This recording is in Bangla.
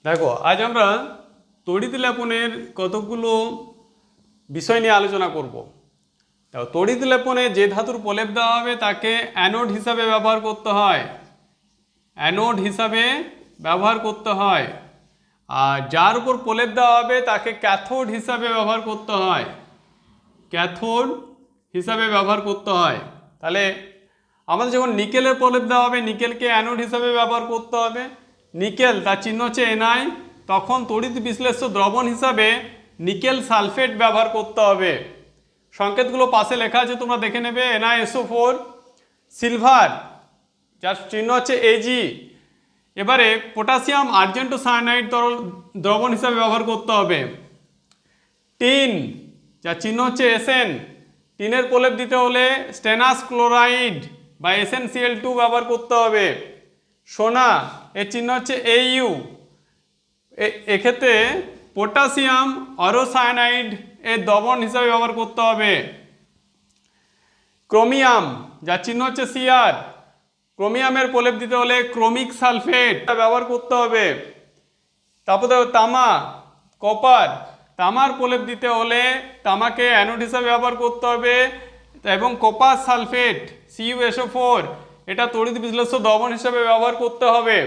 দেখো আজ আমরা তড়িৎ লেপনের কতগুলো বিষয় নিয়ে আলোচনা করব। দেখো তড়িৎ লেপনে যে ধাতুর প্রলেপ দেওয়া হবে তাকে অ্যানোড হিসাবে ব্যবহার করতে হয়, অ্যানোড হিসাবে ব্যবহার করতে হয়। আর যার উপর প্রলেপ দেওয়া হবে তাকে ক্যাথোড হিসাবে ব্যবহার করতে হয়, ক্যাথোড হিসাবে ব্যবহার করতে হয়। তাহলে আমাদের যখন নিকেলের প্রলেপ দেওয়া হবে নিকেলকে অ্যানোড হিসাবে ব্যবহার করতে হবে। নিকেল তার চিহ্ন হচ্ছে এনআই, তখন তড়িৎ বিশ্লেষ্য দ্রবণ হিসাবে নিকেল সালফেট ব্যবহার করতে হবে। সংকেতগুলো পাশে লেখা আছে, তোমরা দেখে নেবে। NiSO4, সিলভার যার চিহ্ন হচ্ছে এজি। এবারে পটাশিয়াম আর্জেন্টো সায়ানাইড তরল দ্রবণ হিসাবে ব্যবহার করতে হবে। টিন যার চিহ্ন হচ্ছে এসএন, টিনের প্রলেপ দিতে হলে স্টেনাস ক্লোরাইড বা SnCl2 ব্যবহার করতে হবে। সোনা এর চিহ্ন হচ্ছে AU, এক্ষেত্রে পটাশিয়াম অরোসায়ানাইড এর দ্রবণ হিসাবে ব্যবহার করতে হবে। ক্রোমিয়াম যার চিহ্ন হচ্ছে Cr, ক্রোমিয়ামের প্রলেপ দিতে হলে ক্রোমিক সালফেট ব্যবহার করতে হবে। তারপরে তামা, কপার, তামার প্রলেপ দিতে হলে তামাকে অ্যানোড হিসাবে ব্যবহার করতে হবে এবং কপার সালফেট CuSO4 এটা তড়িৎ বিশ্লেষ্য দ্রবণ হিসাবে ব্যবহার করতে হবে।